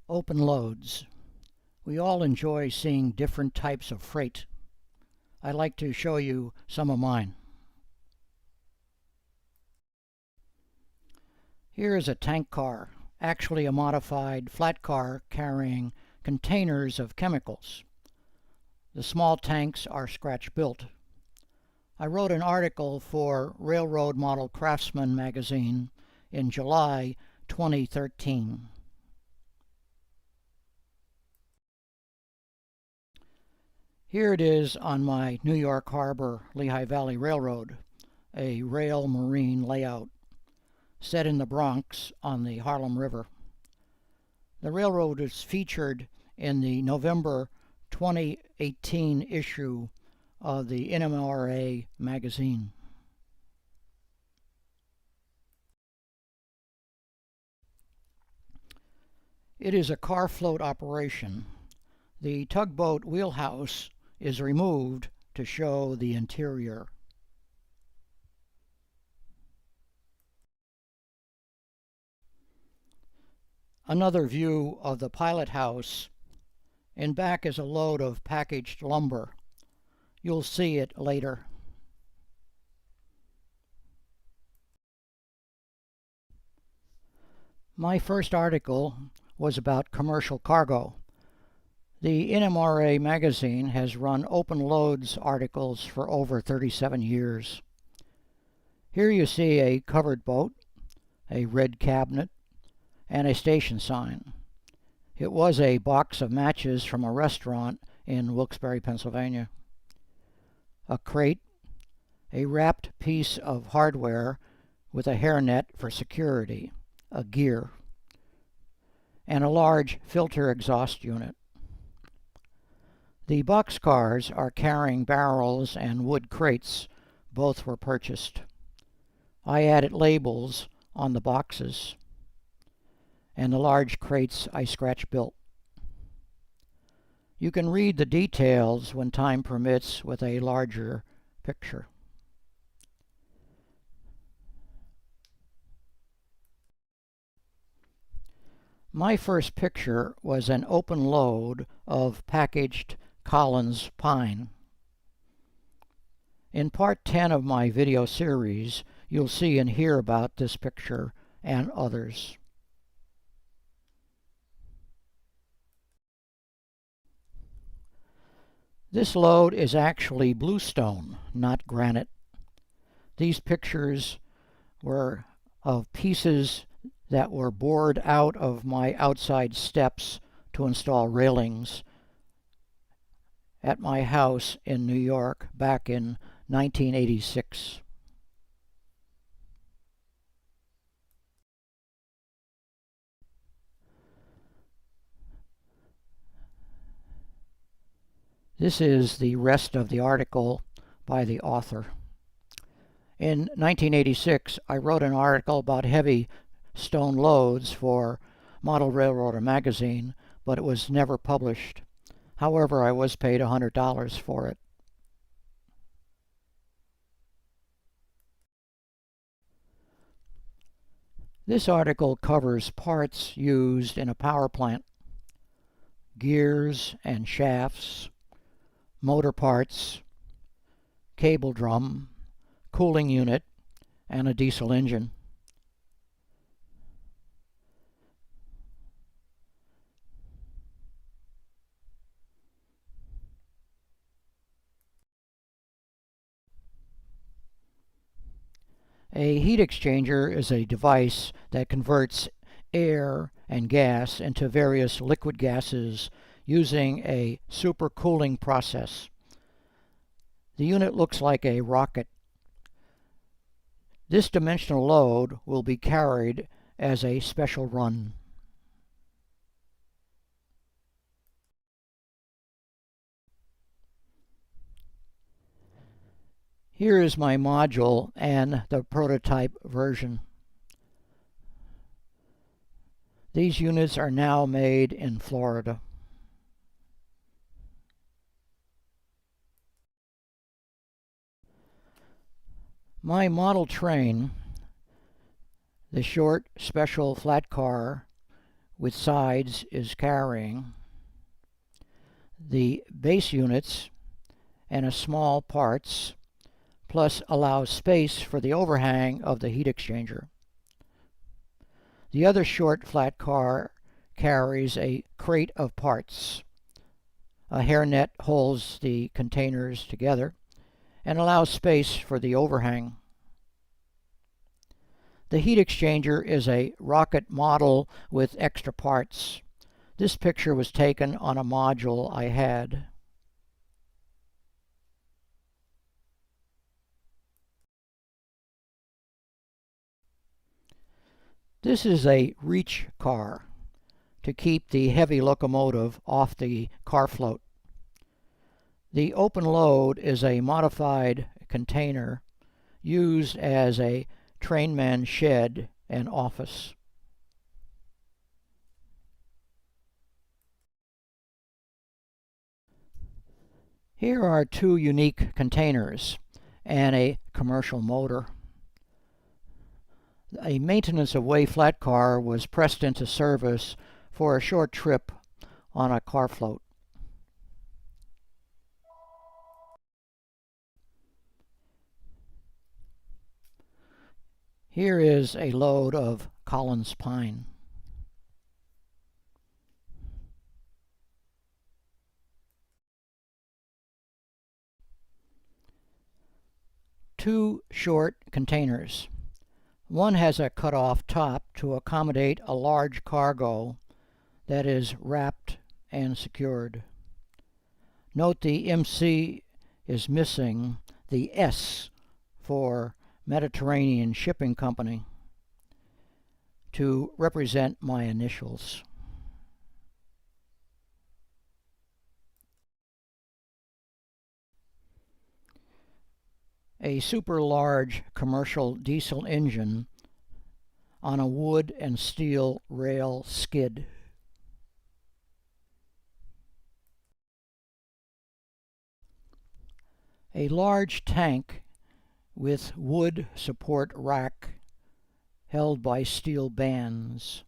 Open loads. We all enjoy seeing different types of freight. I'd like to show you some of mine. Here is a tank car, actually a modified flat car carrying containers of chemicals. The small tanks are scratch-built. I wrote an article for Railroad Model Craftsman magazine in July 2013. Here it is on my New York Harbor Lehigh Valley Railroad, a rail marine layout set in the Bronx on the Harlem River. The railroad is featured in the November 2018 issue of the NMRA magazine. It is a car float operation. The tugboat wheelhouse is removed to show the interior. Another view of the pilot house. In back is a load of packaged lumber. You'll see it later. My first article was about commercial cargo. The NMRA magazine has run open loads articles for over 37 years. Here you see a covered boat, a red cabinet, and a station sign. It was a box of matches from a restaurant in Wilkes-Barre, Pennsylvania. A crate, a wrapped piece of hardware with a hairnet for security, a gear, and a large filter exhaust unit. The boxcars are carrying barrels and wood crates. Both were purchased. I added labels on the boxes, and the large crates I scratch-built. You can read the details when time permits with a larger picture. My first picture was an open load of packaged Collins pine. In part 10 of my video series, you'll see and hear about this picture and others. This load is actually bluestone, not granite. These pictures were of pieces that were bored out of my outside steps to install railings at my house in New York back in 1986. This is the rest of the article by the author. In 1986, I wrote an article about heavy stone loads for Model Railroader magazine, but it was never published. However, I was paid $100 for it. This article covers parts used in a power plant, gears and shafts, motor parts, cable drum, cooling unit, and a diesel engine. A heat exchanger is a device that converts air and gas into various liquid gases using a supercooling process. The unit looks like a rocket. This dimensional load will be carried as a special run. Here is my module and the prototype version. These units are now made in Florida. My model train, the short special flat car with sides is carrying, the base units and a small parts, plus allows space for the overhang of the heat exchanger. The other short flat car carries a crate of parts. A hairnet holds the containers together and allows space for the overhang. The heat exchanger is a rocket model with extra parts. This picture was taken on a module I had. This is a reach car to keep the heavy locomotive off the car float. The open load is a modified container used as a trainman shed and office. Here are two unique containers and a commercial motor. A maintenance of way flat car was pressed into service for a short trip on a car float. Here is a load of Collins pine. Two short containers. One has a cut-off top to accommodate a large cargo that is wrapped and secured. Note the MC is missing the S for Mediterranean Shipping Company to represent my initials. A super large commercial diesel engine on a wood and steel rail skid. A large tank with wood support rack held by steel bands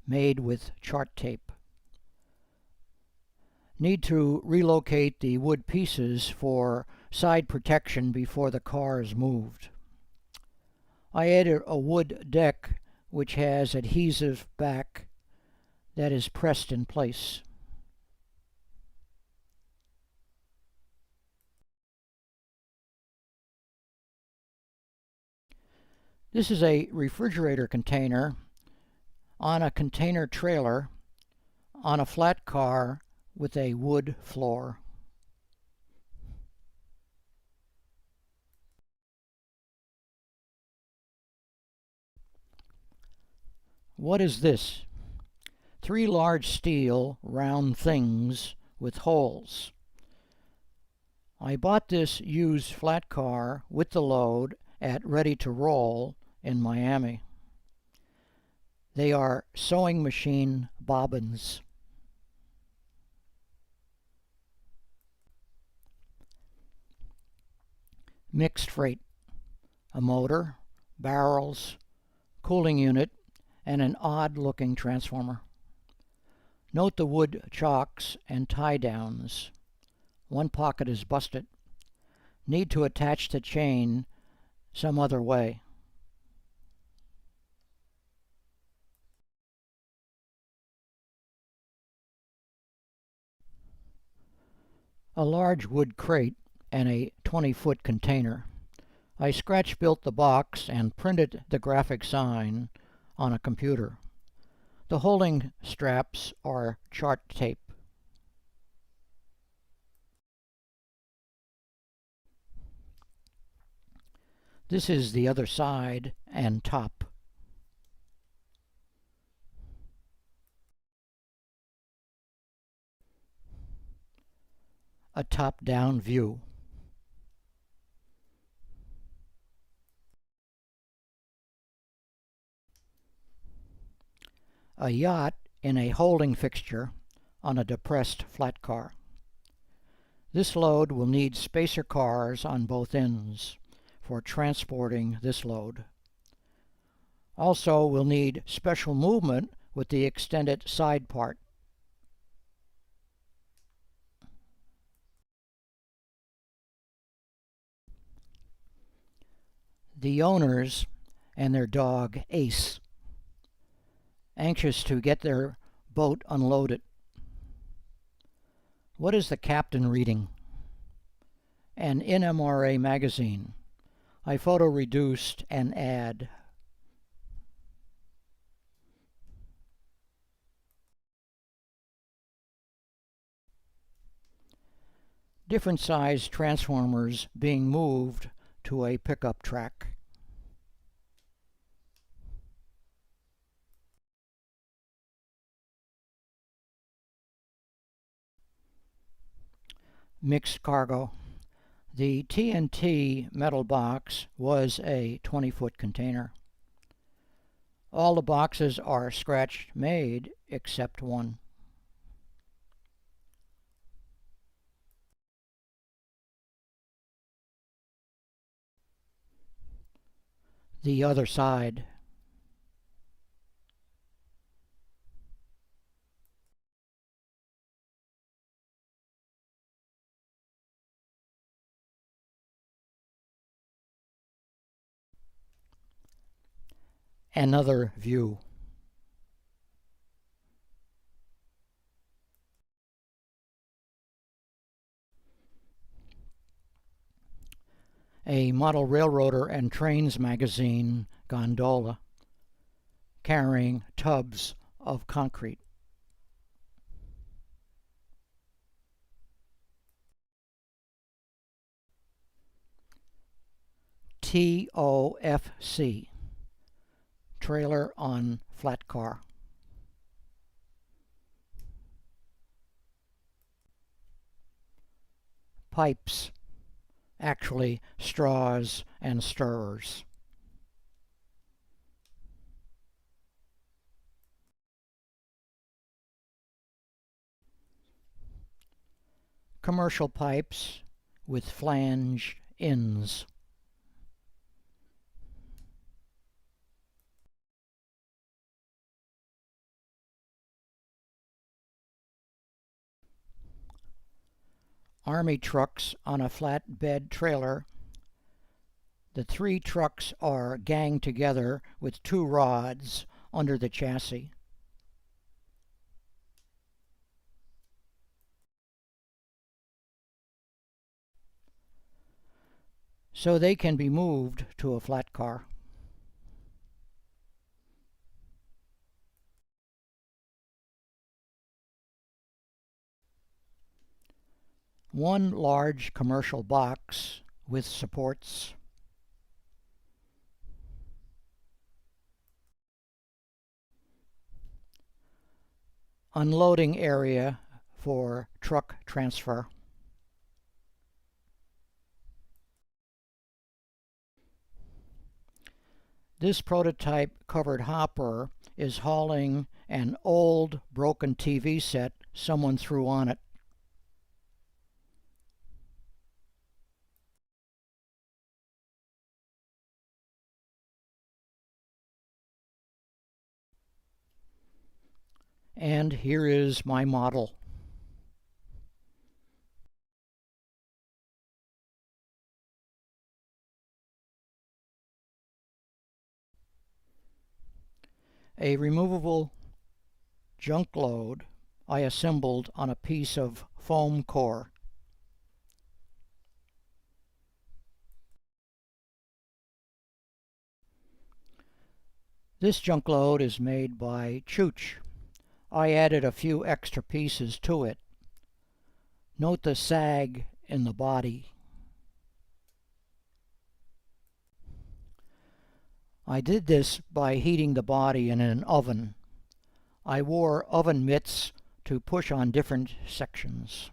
made with chart tape. Need to relocate the wood pieces for side protection before the car is moved. I added a wood deck which has adhesive back that is pressed in place. This is a refrigerator container on a container trailer on a flat car with a wood floor. What is this? Three large steel round things with holes. I bought this used flat car with the load at Ready to Roll in Miami. They are sewing machine bobbins. Mixed freight, a motor, barrels, cooling unit, and an odd-looking transformer. Note the wood chocks and tie-downs. One pocket is busted. Need to attach the chain some other way. A large wood crate and a 20-foot container. I scratch-built the box and printed the graphic sign on a computer. The holding straps are chart tape. This is the other side and top. A top-down view. A yacht in a holding fixture on a depressed flat car. This load will need spacer cars on both ends for transporting this load. Also will need special movement with the extended side part. The owners and their dog Ace, anxious to get their boat unloaded. What is the captain reading? An NMRA magazine. I photo-reduced an ad. Different size transformers being moved to a pickup track. Mixed cargo. The TNT metal box was a 20-foot container. All the boxes are scratch made except one. The other side. Another view. A model railroader and trains magazine gondola carrying tubs of concrete. TOFC, trailer on flat car. Pipes, actually straws and stirrers. Commercial pipes with flange ends. Army trucks on a flatbed trailer. The 3 trucks are ganged together with 2 rods under the chassis. So they can be moved to a flat car. One large commercial box with supports. Unloading area for truck transfer. This prototype covered hopper is hauling an old broken TV set someone threw on it. And here is my model. A removable junk load I assembled on a piece of foam core. This junk load is made by Chooch. I added a few extra pieces to it. Note the sag in the body. I did this by heating the body in an oven. I wore oven mitts to push on different sections.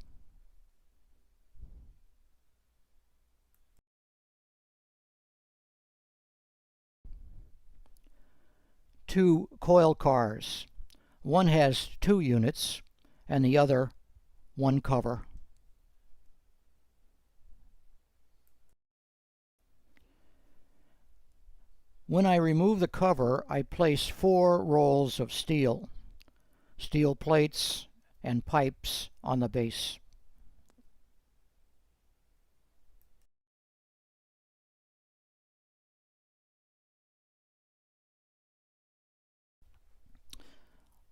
Two coil cars. One has 2 units and the other 1 cover. When I remove the cover, I place 4 rolls of steel plates and pipes on the base.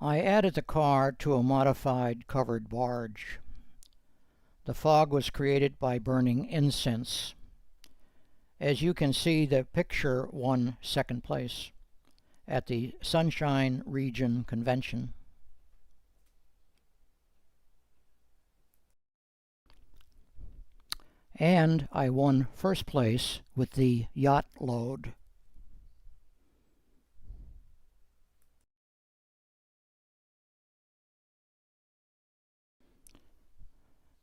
I added the car to a modified covered barge. The fog was created by burning incense. As you can see, the picture won second place at the Sunshine Region Convention. And I won first place with the yacht load.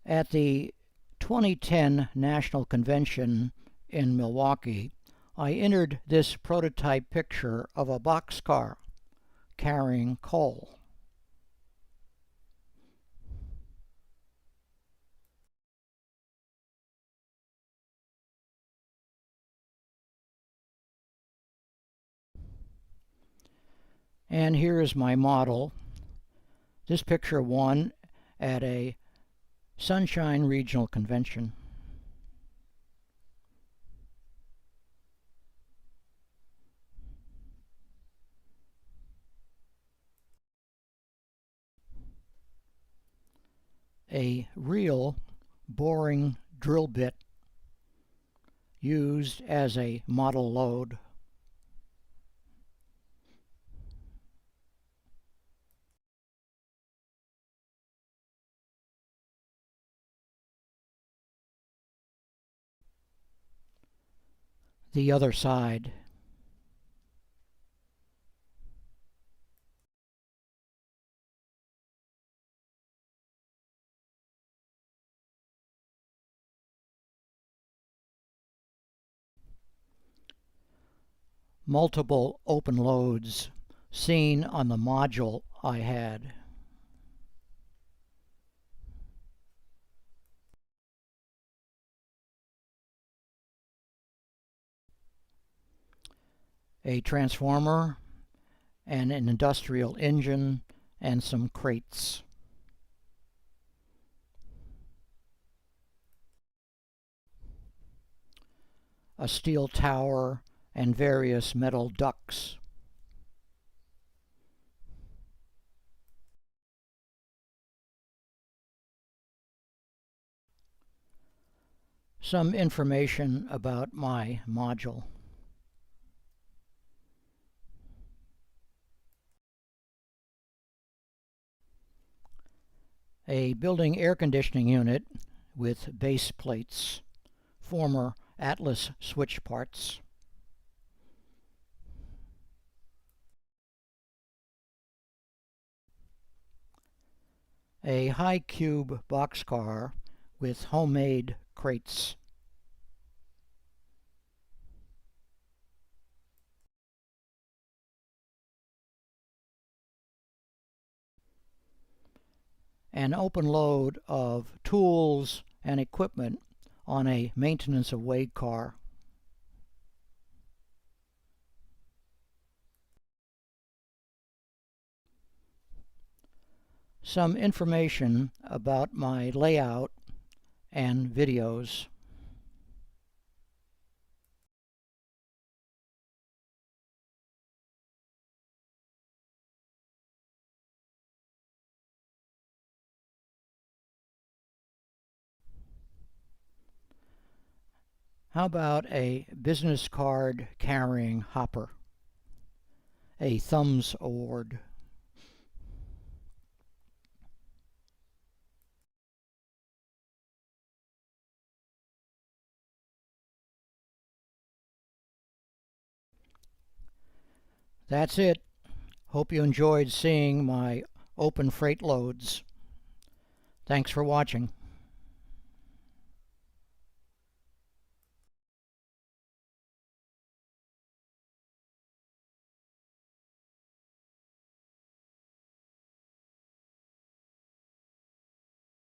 At the 2010 National Convention in Milwaukee, I entered this prototype picture of a boxcar carrying coal. And here is my model. This picture won at a Sunshine Regional Convention. A real boring drill bit used as a model load. The other side. Multiple open loads seen on the module I had. A transformer and an industrial engine and some crates. A steel tower and various metal ducts. Some information about my module. A building air conditioning unit with base plates, former Atlas switch parts. A high cube boxcar with homemade crates. An open load of tools and equipment on a maintenance away car. Some information about my layout and videos. How about a business card carrying hopper? A Thumbs Award. That's it. Hope you enjoyed seeing my open freight loads. Thanks for watching.